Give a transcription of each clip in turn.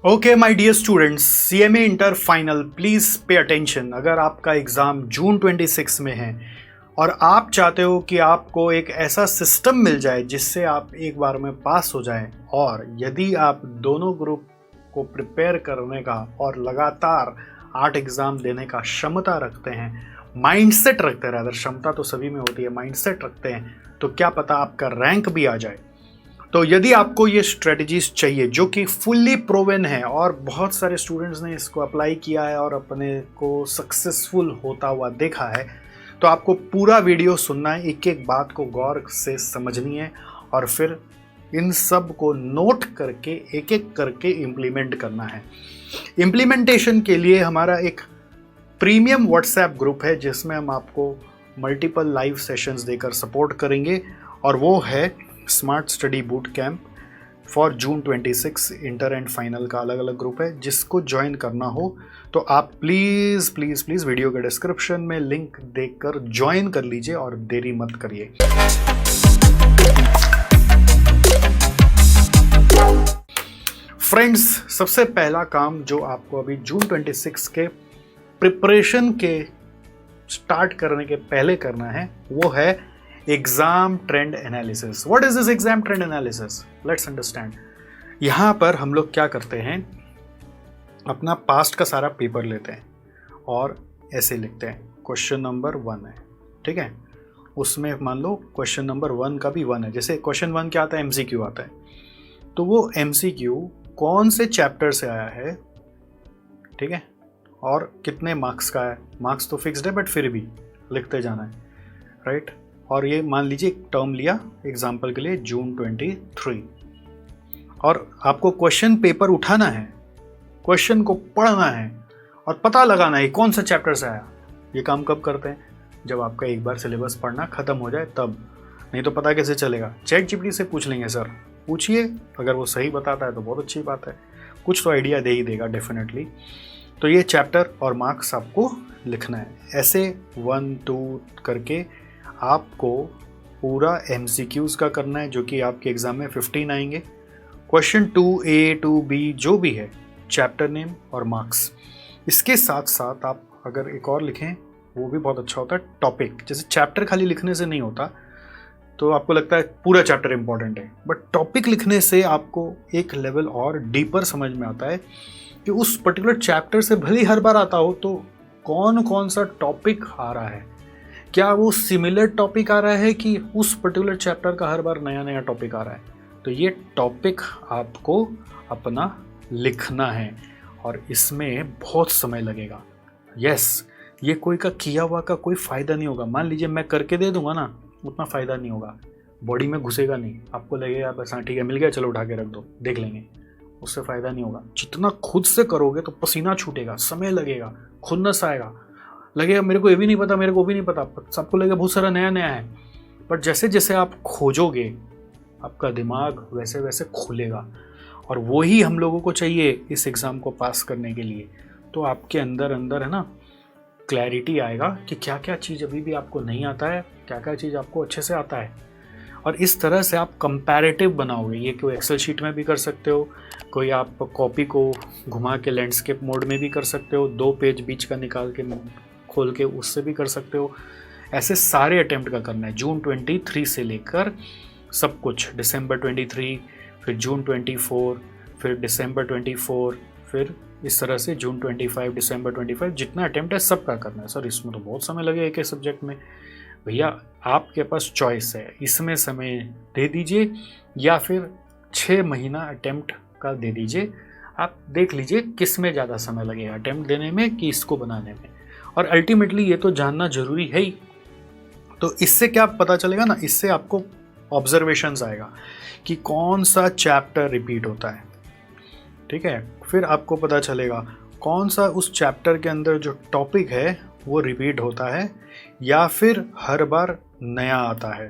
Okay my dear students, CMA inter final please pay attention. अगर आपका exam जून 26 में है और आप चाहते हो कि आपको एक ऐसा सिस्टम मिल जाए जिससे आप एक बार में पास हो जाएं, और यदि आप दोनों ग्रुप को प्रिपेयर करने का और लगातार 8 एग्ज़ाम देने का क्षमता रखते हैं, माइंडसेट रखते हैं, अगर क्षमता तो सभी में होती है, माइंडसेट रखते हैं, तो क्या पता आपका रैंक भी आ जाए। तो यदि आपको ये स्ट्रेटजीज चाहिए जो कि फुल्ली प्रूवन है और बहुत सारे स्टूडेंट्स ने इसको अप्लाई किया है और अपने को सक्सेसफुल होता हुआ देखा है, तो आपको पूरा वीडियो सुनना है, एक एक बात को गौर से समझनी है और फिर इन सब को नोट करके एक एक करके इम्प्लीमेंट करना है। इम्प्लीमेंटेशन के लिए हमारा एक प्रीमियम व्हाट्सएप ग्रुप है जिसमें हम आपको मल्टीपल लाइव सेशंस देकर सपोर्ट करेंगे, और वो है smart study boot camp for June 26 inter and final का अलग अलग ग्रुप है। जिसको ज्वाइन करना हो तो आप प्लीज़ प्लीज़ प्लीज़ वीडियो के डिस्क्रिप्शन में लिंक देखकर ज्वाइन कर लीजिए और देरी मत करिए। फ्रेंड्स, सबसे पहला काम जो आपको अभी जून 26 के प्रिपरेशन के स्टार्ट करने के पहले करना है वो है exam trend analysis. What is this exam trend analysis? Let's understand. यहाँ पर हम लोग क्या करते हैं, अपना पास्ट का सारा पेपर लेते हैं और ऐसे लिखते हैं क्वेश्चन नंबर 1 है, ठीक है, उसमें मान लो क्वेश्चन नंबर 1 का भी 1 है। जैसे क्वेश्चन 1 क्या आता है, एमसीक्यू आता है, तो वो एमसीक्यू कौन से चैप्टर से आया है, ठीक है, और कितने मार्क्स का है। मार्क्स तो फिक्स्ड है बट फिर भी लिखते जाना है, राइट। और ये मान लीजिए एक टर्म लिया एग्जाम्पल के लिए जून 23, और आपको क्वेश्चन पेपर उठाना है, क्वेश्चन को पढ़ना है और पता लगाना है कौन सा चैप्टर से आया। ये काम कब करते हैं? जब आपका एक बार सिलेबस पढ़ना ख़त्म हो जाए तब। नहीं तो पता कैसे चलेगा? चैट जीपीटी से पूछ लेंगे, सर पूछिए, अगर वो सही बताता है तो बहुत अच्छी बात है, कुछ तो आइडिया दे ही देगा डेफिनेटली। तो ये चैप्टर और मार्क्स आपको लिखना है। ऐसे 1 2 करके आपको पूरा एमसीक्यूज़ का करना है जो कि आपके एग्ज़ाम में 15 आएंगे। क्वेश्चन 2A 2B जो भी है, चैप्टर नेम और मार्क्स। इसके साथ साथ आप अगर एक और लिखें वो भी बहुत अच्छा होता है, टॉपिक। जैसे चैप्टर खाली लिखने से नहीं होता, तो आपको लगता है पूरा चैप्टर इंपॉर्टेंट है, बट टॉपिक लिखने से आपको एक लेवल और डीपर समझ में आता है कि उस पर्टिकुलर चैप्टर से भले हर बार आता हो तो कौन कौन सा टॉपिक आ रहा है, क्या वो सिमिलर टॉपिक आ रहा है कि उस पर्टिकुलर चैप्टर का हर बार नया नया टॉपिक आ रहा है। तो ये टॉपिक आपको अपना लिखना है और इसमें बहुत समय लगेगा। यस, ये कोई का किया हुआ का कोई फ़ायदा नहीं होगा। मान लीजिए मैं करके दे दूंगा ना, उतना फ़ायदा नहीं होगा, बॉडी में घुसेगा नहीं, आपको लगेगा बस हाँ ठीक है मिल गया चलो उठा के रख दो देख लेंगे, उससे फ़ायदा नहीं होगा। जितना खुद से करोगे तो पसीना छूटेगा, समय लगेगा, खुन्नस आएगा, लगेगा मेरे को ये भी नहीं पता, मेरे को भी नहीं पता, सबको लगेगा बहुत सारा नया नया है। बट जैसे जैसे आप खोजोगे आपका दिमाग वैसे वैसे खुलेगा, और वही हम लोगों को चाहिए इस एग्ज़ाम को पास करने के लिए। तो आपके अंदर अंदर है ना क्लैरिटी आएगा कि क्या क्या चीज़ अभी भी आपको नहीं आता है, क्या क्या चीज़ आपको अच्छे से आता है, और इस तरह से आप कंपैरेटिव बनाओगे। ये कोई एक्सेल शीट में भी कर सकते हो, कोई आप कॉपी को घुमा के लैंडस्केप मोड में भी कर सकते हो, 2 पेज बीच का निकाल के खोल के उससे भी कर सकते हो। ऐसे सारे अटेम्प्ट का करना है जून 23 से लेकर सब कुछ, दिसंबर 23, फिर जून 24, फिर दिसंबर 24, फिर इस तरह से जून 25, दिसंबर 25, जितना अटेम्प्ट है सबका करना है। सर इसमें तो बहुत समय लगेगा एक सब्जेक्ट में। भैया आपके पास चॉइस है, इसमें समय दे दीजिए या फिर 6 महीना अटेम्प्ट का दे दीजिए। आप देख लीजिए किस में ज़्यादा समय लगेगा, अटेम्प्ट देने में कि इसको बनाने में। और अल्टीमेटली ये तो जानना जरूरी है ही। तो इससे क्या पता चलेगा ना, इससे आपको ऑब्जर्वेशंस आएगा कि कौन सा चैप्टर रिपीट होता है, ठीक है। फिर आपको पता चलेगा कौन सा उस चैप्टर के अंदर जो टॉपिक है वो रिपीट होता है या फिर हर बार नया आता है,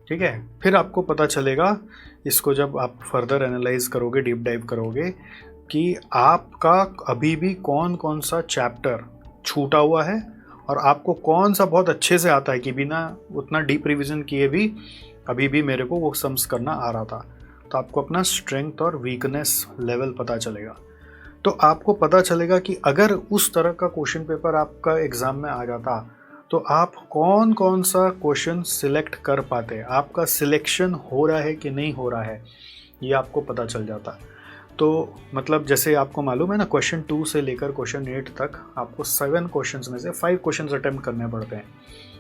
ठीक है। फिर आपको पता चलेगा इसको जब आप फर्दर एनालाइज करोगे, डीप डाइव करोगे, कि आपका अभी भी कौन कौन सा चैप्टर छूटा हुआ है और आपको कौन सा बहुत अच्छे से आता है कि बिना उतना डीप रिवीजन किए भी अभी भी मेरे को वो सम्स करना आ रहा था। तो आपको अपना स्ट्रेंथ और वीकनेस लेवल पता चलेगा। तो आपको पता चलेगा कि अगर उस तरह का क्वेश्चन पेपर आपका एग्ज़ाम में आ जाता तो आप कौन कौन सा क्वेश्चन सिलेक्ट कर पाते, आपका सिलेक्शन हो रहा है कि नहीं हो रहा है, ये आपको पता चल जाता। तो मतलब जैसे आपको मालूम है ना, क्वेश्चन 2 से लेकर क्वेश्चन 8 तक आपको 7 क्वेश्चंस में से 5 क्वेश्चंस अटेम्प्ट करने पड़ते हैं।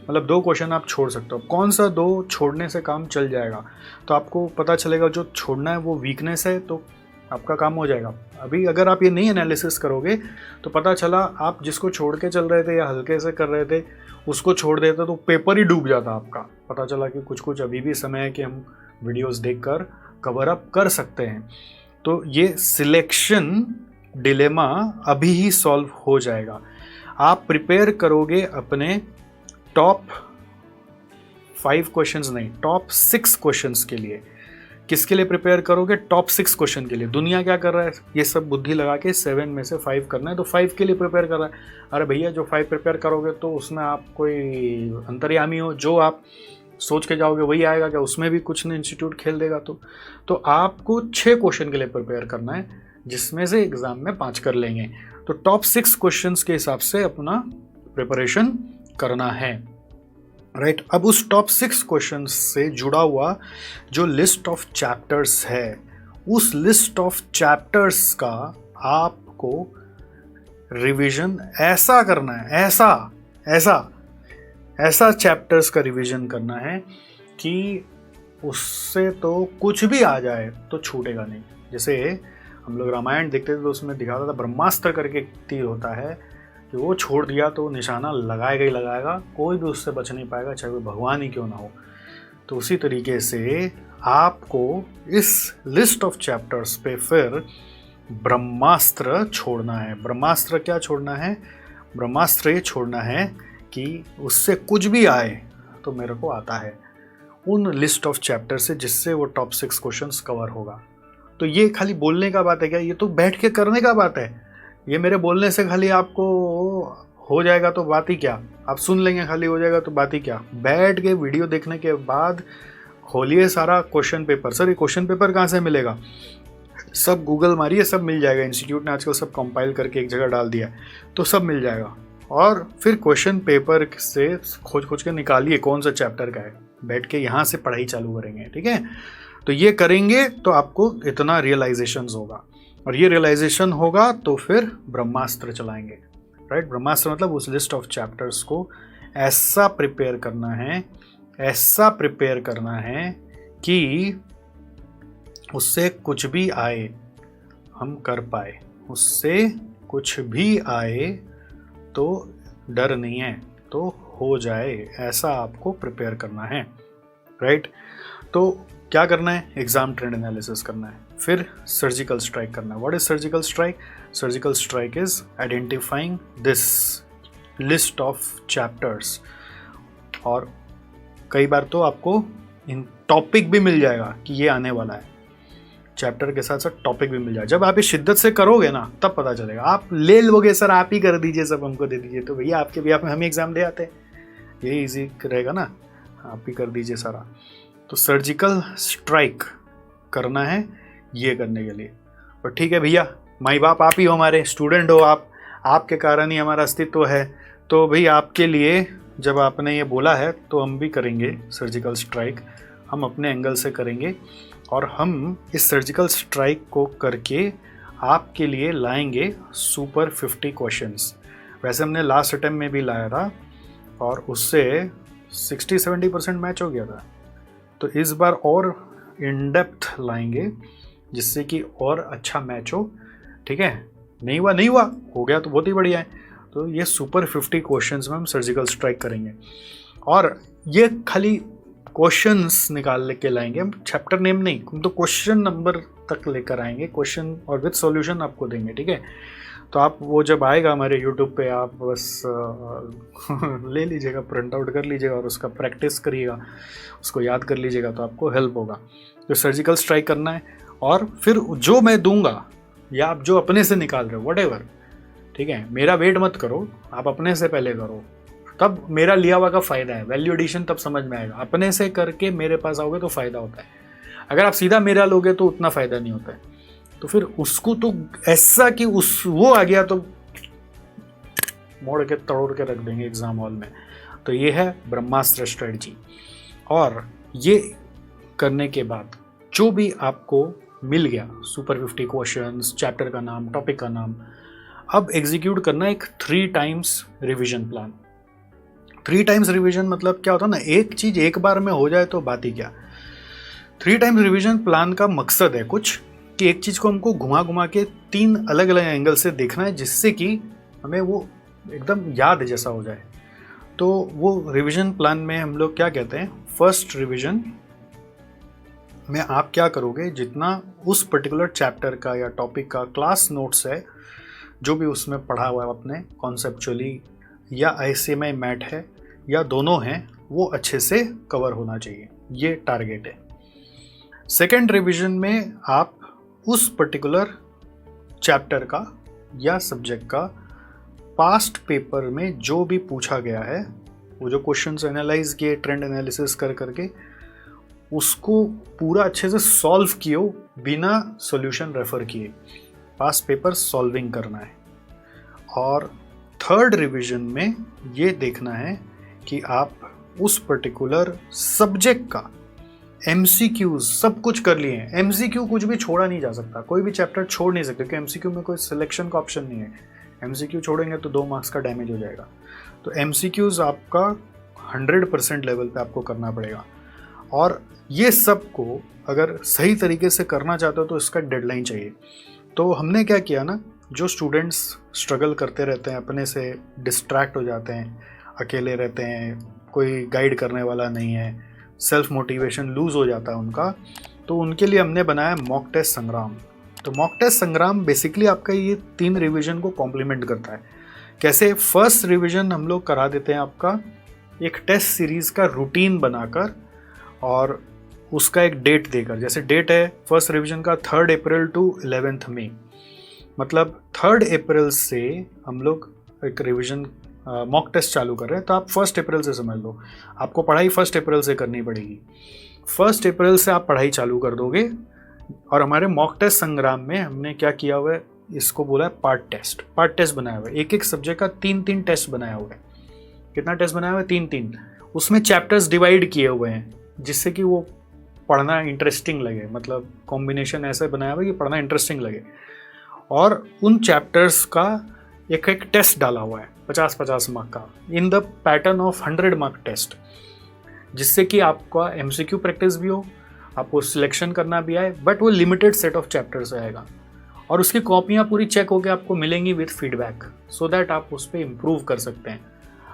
मतलब 2 क्वेश्चन आप छोड़ सकते हो। कौन सा 2 छोड़ने से काम चल जाएगा, तो आपको पता चलेगा जो छोड़ना है वो वीकनेस है, तो आपका काम हो जाएगा। अभी अगर आप ये नहीं एनालिसिस करोगे तो पता चला आप जिसको छोड़ के चल रहे थे या हल्के से कर रहे थे उसको छोड़ देते तो पेपर ही डूब जाता आपका। पता चला कि कुछ अभी भी समय है कि हम वीडियोस देखकर कवर अप कर सकते हैं। तो ये सिलेक्शन डिलेमा अभी ही सॉल्व हो जाएगा। आप प्रिपेयर करोगे अपने टॉप 5 क्वेश्चंस नहीं, टॉप 6 क्वेश्चंस के लिए। किसके लिए प्रिपेयर करोगे? टॉप 6 क्वेश्चन के लिए। दुनिया क्या कर रहा है, ये सब बुद्धि लगा के 7 में से 5 करना है, तो 5 के लिए प्रिपेयर कर रहा है। अरे भैया, जो 5 प्रिपेयर करोगे तो उसमें आप कोई अंतर्यामी हो, जो आप सोच के जाओगे वही आएगा क्या? उसमें भी कुछ न इंस्टीट्यूट खेल देगा। तो आपको 6 क्वेश्चन के लिए प्रिपेयर करना है, जिसमें से एग्जाम में 5 कर लेंगे। तो टॉप 6 क्वेश्चंस के हिसाब से अपना प्रिपरेशन करना है, राइट। अब उस टॉप 6 क्वेश्चन से जुड़ा हुआ जो लिस्ट ऑफ चैप्टर्स है, उस लिस्ट ऑफ चैप्टर्स का आपको रिवीजन ऐसा करना है, ऐसा चैप्टर्स का रिवीजन करना है कि उससे तो कुछ भी आ जाए तो छूटेगा नहीं। जैसे हम लोग रामायण देखते थे तो उसमें दिखाता था ब्रह्मास्त्र करके एक तीर होता है कि वो छोड़ दिया तो निशाना लगाएगा ही लगाएगा, कोई भी उससे बच नहीं पाएगा, चाहे वो भगवान ही क्यों ना हो। तो उसी तरीके से आपको इस लिस्ट ऑफ चैप्टर्स पे फिर ब्रह्मास्त्र छोड़ना है। ब्रह्मास्त्र क्या छोड़ना है? ब्रह्मास्त्र ये छोड़ना है कि उससे कुछ भी आए तो मेरे को आता है, उन लिस्ट ऑफ चैप्टर से, जिससे वो टॉप 6 क्वेश्चंस कवर होगा। तो ये खाली बोलने का बात है क्या? ये तो बैठ के करने का बात है। ये मेरे बोलने से खाली आपको हो जाएगा तो बात ही क्या, आप सुन लेंगे खाली हो जाएगा तो बात ही क्या। बैठ के वीडियो देखने के बाद खोलिए सारा क्वेश्चन पेपर। सर ये क्वेश्चन पेपर कहाँ से मिलेगा? सब गूगल मारिए, सब मिल जाएगा। इंस्टीट्यूट ने आजकल सब कंपाइल करके एक जगह डाल दिया है, तो सब मिल जाएगा। और फिर क्वेश्चन पेपर से खोज के निकालिए कौन सा चैप्टर का है, बैठ के यहाँ से पढ़ाई चालू करेंगे, ठीक है। तो ये करेंगे तो आपको इतना रियलाइजेशन होगा, और ये रियलाइजेशन होगा तो फिर ब्रह्मास्त्र चलाएंगे, राइट। ब्रह्मास्त्र मतलब उस लिस्ट ऑफ चैप्टर्स को ऐसा प्रिपेयर करना है कि उससे कुछ भी आए हम कर पाए, उससे कुछ भी आए तो डर नहीं है, तो हो जाए, ऐसा आपको प्रिपेयर करना है, राइट। तो क्या करना है? एग्जाम ट्रेंड एनालिसिस करना है, फिर सर्जिकल स्ट्राइक करना है। What is surgical strike? Surgical strike is identifying this list of chapters. और कई बार तो आपको इन टॉपिक भी मिल जाएगा कि ये आने वाला है, चैप्टर के साथ साथ टॉपिक भी मिल जाए। जब आप इस शिद्दत से करोगे ना तब पता चलेगा। आप ले लोगे, सर आप ही कर दीजिए, सब हमको दे दीजिए, तो भैया आपके भी आप हम एग्जाम दे आते हैं, यही इजी रहेगा ना, आप ही कर दीजिए सारा। तो सर्जिकल स्ट्राइक करना है ये करने के लिए। और ठीक है भैया, माई बाप आप ही हो, हमारे स्टूडेंट हो आप, आपके कारण ही हमारा अस्तित्व है, तो भाई आपके लिए जब आपने ये बोला है तो हम भी करेंगे सर्जिकल स्ट्राइक, हम अपने एंगल से करेंगे। और हम इस सर्जिकल स्ट्राइक को करके आपके लिए लाएंगे सुपर 50 क्वेश्चंस। वैसे हमने लास्ट अटेम्प्ट में भी लाया था और उससे 60-70% मैच हो गया था। तो इस बार और इन डेप्थ लाएंगे जिससे कि और अच्छा मैच हो, ठीक है। नहीं हुआ हो गया तो बहुत ही बढ़िया है। तो ये सुपर 50 क्वेश्चंस में हम सर्जिकल स्ट्राइक करेंगे, और ये खाली क्वेश्चंस निकाल के लाएंगे, हम चैप्टर नेम नहीं, हम तो क्वेश्चन नंबर तक लेकर आएंगे, क्वेश्चन और विद सॉल्यूशन आपको देंगे, ठीक है। तो आप वो जब आएगा हमारे यूट्यूब पे, आप बस ले लीजिएगा, प्रिंट आउट कर लीजिएगा और उसका प्रैक्टिस करिएगा, उसको याद कर लीजिएगा, तो आपको हेल्प होगा। तो सर्जिकल स्ट्राइक करना है, और फिर जो मैं दूंगा या आप जो अपने से निकाल रहे हो व्हाटएवर, ठीक है, मेरा वेट मत करो, आप अपने से पहले करो, तब मेरा लिया हुआ का फ़ायदा है। वैल्यू एडिशन तब समझ में आएगा, अपने से करके मेरे पास आओगे तो फ़ायदा होता है। अगर आप सीधा मेरा लोगे तो उतना फ़ायदा नहीं होता है। तो फिर उसको तो ऐसा कि उस वो आ गया तो मोड़ के तोड़ के रख देंगे एग्ज़ाम हॉल में। तो ये है ब्रह्मास्त्र स्ट्रेटजी। और ये करने के बाद जो भी आपको मिल गया, सुपर 50 क्वेश्चंस, चैप्टर का नाम, टॉपिक का नाम, अब एग्जीक्यूट करना एक 3 times revision plan. 3 times revision मतलब क्या होता है ना, एक चीज़ एक बार में हो जाए तो बात ही क्या। 3 टाइम्स रिवीजन प्लान का मकसद है कुछ कि एक चीज़ को हमको घुमा घुमा के 3 अलग अलग एंगल से देखना है, जिससे कि हमें वो एकदम याद जैसा हो जाए। तो वो रिवीजन प्लान में हम लोग क्या कहते हैं, फर्स्ट रिवीजन में आप क्या करोगे, जितना उस पर्टिकुलर चैप्टर का या टॉपिक का क्लास नोट्स है, जो भी उसमें पढ़ा हुआ है आपने कॉन्सेप्चुअली या ICMI मैट है या दोनों हैं, वो अच्छे से कवर होना चाहिए। ये टारगेट है। सेकेंड रिवीजन में आप उस पर्टिकुलर चैप्टर का या सब्जेक्ट का पास्ट पेपर में जो भी पूछा गया है, वो जो क्वेश्चंस एनालाइज किए ट्रेंड एनालिसिस कर करके, उसको पूरा अच्छे से सॉल्व किए बिना सॉल्यूशन रेफर किए, पास्ट पेपर सॉल्विंग करना है। और थर्ड रिवीजन में ये देखना है कि आप उस पर्टिकुलर सब्जेक्ट का MCQs सब कुछ कर लिए हैं। MCQ कुछ भी छोड़ा नहीं जा सकता, कोई भी चैप्टर छोड़ नहीं सकते, क्योंकि MCQ में कोई सिलेक्शन का ऑप्शन नहीं है। MCQ छोड़ेंगे तो 2 मार्क्स का डैमेज हो जाएगा। तो MCQs आपका 100% लेवल पे आपको करना पड़ेगा। और ये सब को अगर सही तरीके से करना चाहते हो तो इसका डेडलाइन चाहिए। तो हमने क्या किया ना, जो स्टूडेंट्स स्ट्रगल करते रहते हैं, अपने से डिस्ट्रैक्ट हो जाते हैं, अकेले रहते हैं, कोई गाइड करने वाला नहीं है, सेल्फ मोटिवेशन लूज़ हो जाता है उनका, तो उनके लिए हमने बनाया मॉक टेस्ट संग्राम। तो मॉक टेस्ट संग्राम बेसिकली आपका ये 3 रिवीजन को कॉम्प्लीमेंट करता है। कैसे? फर्स्ट रिवीजन हम लोग करा देते हैं आपका एक टेस्ट सीरीज़ का रूटीन बनाकर और उसका एक डेट देकर। जैसे डेट है फर्स्ट रिवीजन का 3 अप्रैल टू 11 मई, मतलब 3 अप्रैल से हम लोग एक रिवीजन मॉक टेस्ट चालू कर रहे हैं। तो आप 1 अप्रैल से समझ लो, आपको पढ़ाई 1 अप्रैल से करनी पड़ेगी। 1 अप्रैल से आप पढ़ाई चालू कर दोगे। और हमारे मॉक टेस्ट संग्राम में हमने क्या किया हुआ है, इसको बोला है पार्ट टेस्ट बनाया हुआ है। एक सब्जेक्ट का 3 टेस्ट बनाया हुआ है। कितना टेस्ट बनाया हुआ है? 3। उसमें चैप्टर्स डिवाइड किए हुए हैं, जिससे कि वो पढ़ना इंटरेस्टिंग लगे। मतलब कॉम्बिनेशन ऐसे बनाया हुआ है कि पढ़ना इंटरेस्टिंग लगे। और उन चैप्टर्स का एक टेस्ट डाला हुआ है 50-50 मार्क का, in the pattern of 100 mark test, जिससे कि आपका MCQ प्रैक्टिस भी हो, आपको सिलेक्शन करना भी आए, बट वो लिमिटेड सेट ऑफ चैप्टर्स आएगा। और उसकी कॉपियाँ पूरी चेक होकर आपको मिलेंगी विद फीडबैक, सो दैट आप उस पर इम्प्रूव कर सकते हैं।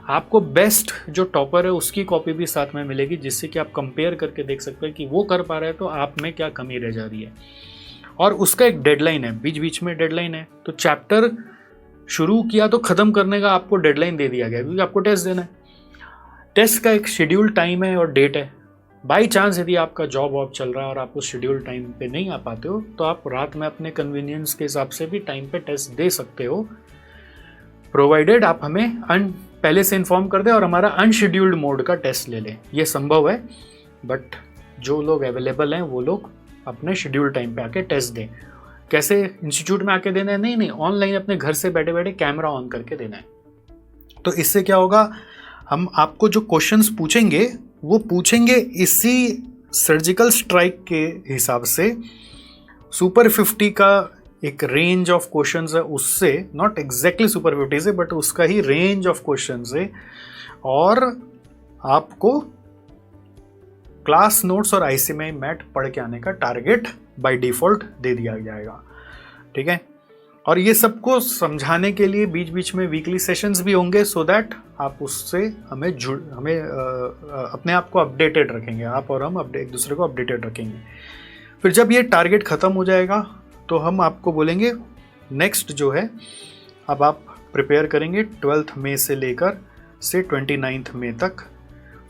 आपको बेस्ट जो टॉपर है उसकी कॉपी भी साथ में मिलेगी, जिससे कि आप कंपेयर करके देख सकते हैं कि वो कर पा रहे हैं तो आप में क्या कमी रह जा रही है। और उसका एक डेडलाइन है, बीच बीच में डेडलाइन है। तो चैप्टर शुरू किया तो ख़त्म करने का आपको डेडलाइन दे दिया गया, क्योंकि आपको टेस्ट देना है। टेस्ट का एक शेड्यूल टाइम है और डेट है। बाई चांस यदि आपका जॉब वॉब चल रहा है और आप उस शेड्यूल टाइम पे नहीं आ पाते हो, तो आप रात में अपने कन्वीनियंस के हिसाब से भी टाइम पे टेस्ट दे सकते हो, प्रोवाइडेड आप हमें पहले से इन्फॉर्म कर दें और हमारा अनशेड्यूल्ड मोड का टेस्ट ले लें। ये संभव है, बट जो लोग अवेलेबल हैं वो लोग अपने शेड्यूल टाइम पे आके टेस्ट दें। कैसे? इंस्टीट्यूट में आके देना है? नहीं, ऑनलाइन अपने घर से बैठे बैठे कैमरा ऑन करके देना है। तो इससे क्या होगा, हम आपको जो क्वेश्चंस पूछेंगे वो पूछेंगे इसी सर्जिकल स्ट्राइक के हिसाब से। सुपर 50 का एक रेंज ऑफ क्वेश्चंस है, उससे नॉट एग्जैक्टली सुपर 50 से, बट उसका ही रेंज ऑफ क्वेश्चंस है। और आपको क्लास नोट्स और ICMI मैट पढ़ के आने का टारगेट बाय डिफ़ॉल्ट दे दिया जाएगा। ठीक है? और ये सबको समझाने के लिए बीच बीच में वीकली सेशंस भी होंगे, सो दैट आप उससे हमें अपने आप को अपडेटेड रखेंगे। आप और हम एक दूसरे को अपडेटेड रखेंगे। फिर जब ये टारगेट ख़त्म हो जाएगा तो हम आपको बोलेंगे नेक्स्ट जो है, अब आप प्रिपेयर करेंगे 12 मई से लेकर 29 मई तक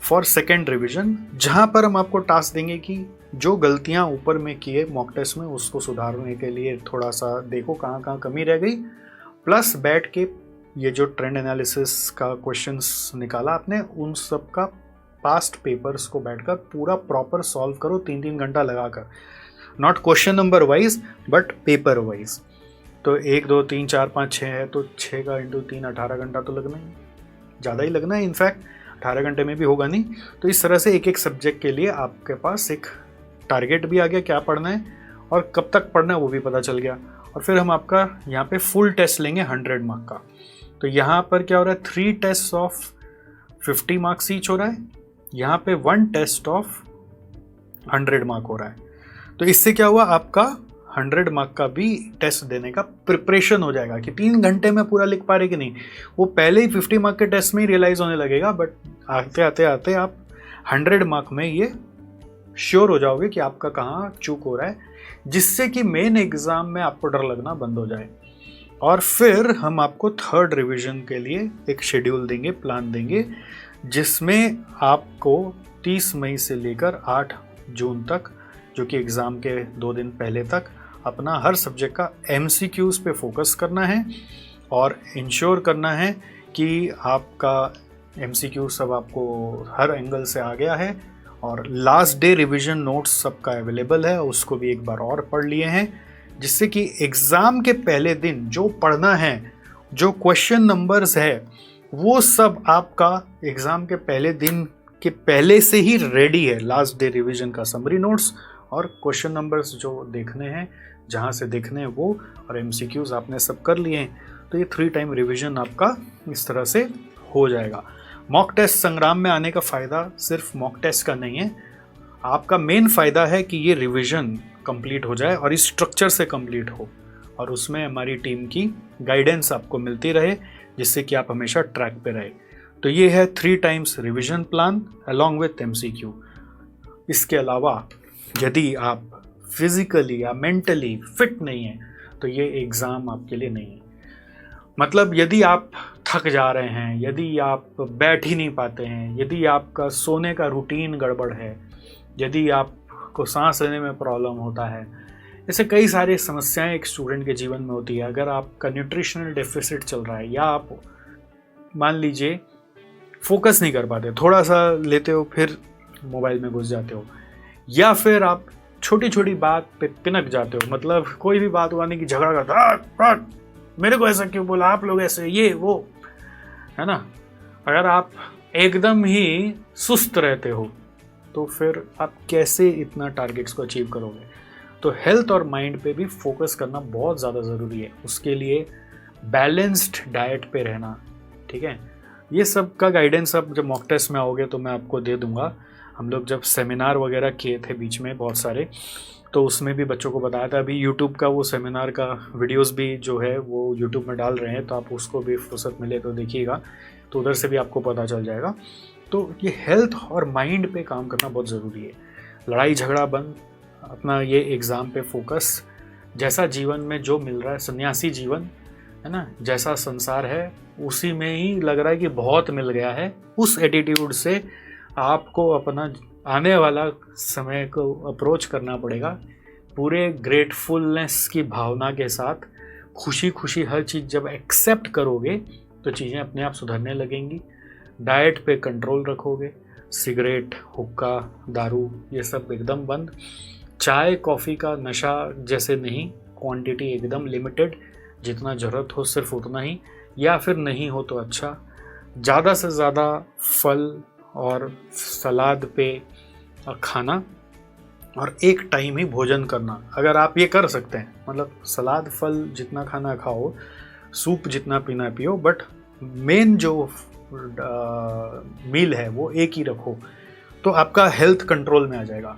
फॉर सेकेंड रिवीजन, जहाँ पर हम आपको टास्क देंगे कि जो गलतियाँ ऊपर में किए मॉक टेस्ट में उसको सुधारने के लिए थोड़ा सा देखो कहाँ कहाँ कमी रह गई, प्लस बैठ के ये जो ट्रेंड एनालिसिस का क्वेश्चंस निकाला आपने उन सब का पास्ट पेपर्स को बैठकर पूरा प्रॉपर सॉल्व करो 3-3 घंटा लगाकर, not question number wise but paper wise. तो 1 2 3 4 5 6 है तो 6 का इंटू 3 18 घंटा तो लगना ही, ज़्यादा ही लगना है, इनफैक्ट 18 घंटे में भी होगा नहीं। तो इस तरह से एक एक सब्जेक्ट के लिए आपके पास एक टारगेट भी आ गया, क्या पढ़ना है और कब तक पढ़ना है वो भी पता चल गया। और फिर हम आपका यहाँ पे फुल टेस्ट लेंगे 100 मार्क का। तो यहाँ पर क्या हो रहा है, 3 टेस्ट ऑफ 50 मार्क्स ईच हो रहा है, यहाँ पे 1 टेस्ट ऑफ 100 मार्क हो रहा है। तो इससे क्या हुआ, आपका 100 मार्क का भी टेस्ट देने का प्रिपरेशन हो जाएगा कि 3 घंटे में पूरा लिख पा रहे कि नहीं, वो पहले ही 50 मार्क के टेस्ट में ही रियलाइज होने लगेगा। बट आते आते आते आप 100 मार्क में ये श्योर हो जाओगे कि आपका कहाँ चूक हो रहा है, जिससे कि मेन एग्जाम में आपको डर लगना बंद हो जाए। और फिर हम आपको 3rd रिवीजन के लिए एक शेड्यूल देंगे, प्लान देंगे, जिसमें आपको 30 मई से लेकर 8 जून तक, जो कि एग्ज़ाम के 2 दिन पहले तक, अपना हर सब्जेक्ट का MCQs पे फोकस करना है और इंश्योर करना है कि आपका MCQ सब आपको हर एंगल से आ गया है। और लास्ट डे रिवीजन नोट्स सबका अवेलेबल है, उसको भी एक बार और पढ़ लिए हैं, जिससे कि एग्ज़ाम के पहले दिन जो पढ़ना है, जो क्वेश्चन नंबर्स है, वो सब आपका एग्ज़ाम के पहले दिन के पहले से ही रेडी है। लास्ट डे रिवीजन का समरी नोट्स और क्वेश्चन नंबर्स जो देखने हैं, जहाँ से देखने हैं वो, और MCQs आपने सब कर लिए हैं। तो ये 3 टाइम रिवीजन आपका इस तरह से हो जाएगा। मॉक टेस्ट संग्राम में आने का फ़ायदा सिर्फ मॉक टेस्ट का नहीं है, आपका मेन फ़ायदा है कि ये रिवीजन कंप्लीट हो जाए और इस स्ट्रक्चर से कंप्लीट हो, और उसमें हमारी टीम की गाइडेंस आपको मिलती रहे, जिससे कि आप हमेशा ट्रैक पे रहे। तो ये है 3 times revision plan along with MCQ। इसके अलावा यदि आप फिजिकली या मेंटली फिट नहीं हैं तो ये एग्ज़ाम आपके लिए नहीं है। मतलब यदि आप थक जा रहे हैं, यदि आप बैठ ही नहीं पाते हैं, यदि आपका सोने का रूटीन गड़बड़ है, यदि आपको सांस लेने में प्रॉब्लम होता है, ऐसे कई सारी समस्याएं एक स्टूडेंट के जीवन में होती है। अगर आपका न्यूट्रिशनल डेफिसिट चल रहा है, या आप मान लीजिए फोकस नहीं कर पाते, थोड़ा सा लेते हो फिर मोबाइल में घुस जाते हो, या फिर आप छोटी छोटी बात पे पिनक जाते हो, मतलब कोई भी बात हुआ नहीं कि झगड़ा करता, मेरे को ऐसा क्यों बोला, आप लोग ऐसे, ये वो, है ना। अगर आप एकदम ही सुस्त रहते हो तो फिर आप कैसे इतना टारगेट्स को अचीव करोगे। तो हेल्थ और माइंड पे भी फोकस करना बहुत ज़्यादा ज़रूरी है। उसके लिए बैलेंस्ड डाइट पे रहना, ठीक है। ये सब का गाइडेंस आप जब मॉक टेस्ट में आओगे तो मैं आपको दे दूंगा। हम लोग जब सेमिनार वगैरह किए थे बीच में बहुत सारे, तो उसमें भी बच्चों को बताया था। अभी यूट्यूब का वो सेमिनार का वीडियोस भी जो है वो यूट्यूब में डाल रहे हैं, तो आप उसको भी फुर्सत मिले तो देखिएगा, तो उधर से भी आपको पता चल जाएगा। तो ये हेल्थ और माइंड पे काम करना बहुत ज़रूरी है। लड़ाई झगड़ा बंद, अपना ये एग्ज़ाम पे फोकस। जैसा जीवन में जो मिल रहा है, सन्यासी जीवन है ना, जैसा संसार है उसी में ही लग रहा है कि बहुत मिल गया है, उस एटीट्यूड से आपको अपना आने वाला समय को अप्रोच करना पड़ेगा। पूरे ग्रेटफुलनेस की भावना के साथ खुशी खुशी हर चीज़ जब एक्सेप्ट करोगे तो चीज़ें अपने आप सुधरने लगेंगी। डाइट पे कंट्रोल रखोगे, सिगरेट, हुक्का, दारू ये सब एकदम बंद। चाय कॉफ़ी का नशा जैसे नहीं, क्वांटिटी एकदम लिमिटेड, जितना ज़रूरत हो सिर्फ उतना ही, या फिर नहीं हो तो अच्छा। ज़्यादा से ज़्यादा फल और सलाद पे खाना, और एक टाइम ही भोजन करना। अगर आप ये कर सकते हैं, मतलब सलाद फल जितना खाना खाओ, सूप जितना पीना पियो, बट मेन जो मील है वो एक ही रखो, तो आपका हेल्थ कंट्रोल में आ जाएगा।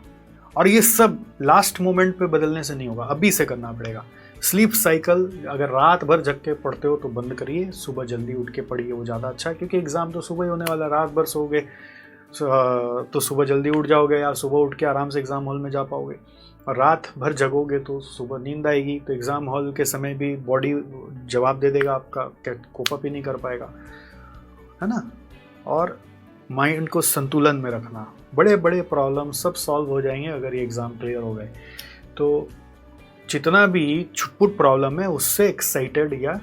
और ये सब लास्ट मोमेंट पे बदलने से नहीं होगा, अभी से करना पड़ेगा। स्लीप साइकिल, अगर रात भर जग के पढ़ते हो तो बंद करिए, सुबह जल्दी उठ के पढ़िए, वो ज़्यादा अच्छा है। क्योंकि एग्ज़ाम तो सुबह ही होने वाला, रात भर सोओगे तो सुबह जल्दी उठ जाओगे, या सुबह उठ के आराम से एग्ज़ाम हॉल में जा पाओगे। और रात भर जगोगे तो सुबह नींद आएगी, तो एग्ज़ाम हॉल के समय भी बॉडी जवाब दे देगा आपका, कोप अप ही नहीं कर पाएगा, है ना। और माइंड को संतुलन में रखना, बड़े बड़े प्रॉब्लम सब सॉल्व हो जाएंगे अगर ये एग्ज़ाम क्लियर हो गए। तो जितना भी छुटपुट प्रॉब्लम है उससे एक्साइटेड या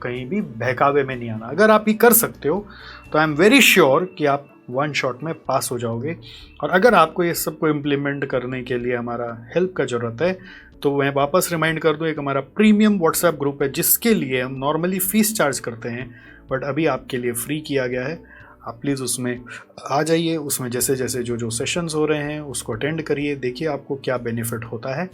कहीं भी बहकावे में नहीं आना। अगर आप ये कर सकते हो तो आई एम वेरी श्योर कि आप वन शॉट में पास हो जाओगे। और अगर आपको ये सब को इम्प्लीमेंट करने के लिए हमारा हेल्प का ज़रूरत है तो मैं वापस रिमाइंड कर दूँ, एक हमारा प्रीमियम व्हाट्सएप ग्रुप है जिसके लिए हम नॉर्मली फ़ीस चार्ज करते हैं बट अभी आपके लिए फ्री किया गया है। आप प्लीज़ उसमें आ जाइए, उसमें जैसे जैसे जो सेशंस हो रहे हैं उसको अटेंड करिए, देखिए आपको क्या बेनिफिट होता है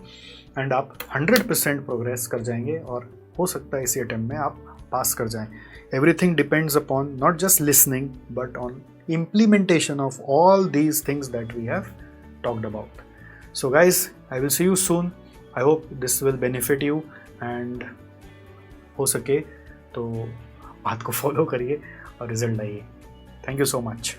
एंड आप 100% प्रोग्रेस कर जाएंगे और हो सकता है इसी अटेम्प्ट में आप पास कर जाएं। Everything depends upon not just listening but on implementation of all these things that we have talked about. So guys, I will see you soon. I hope this will benefit you and हो सके तो बात को follow करिए और result लाइए। Thank you so much.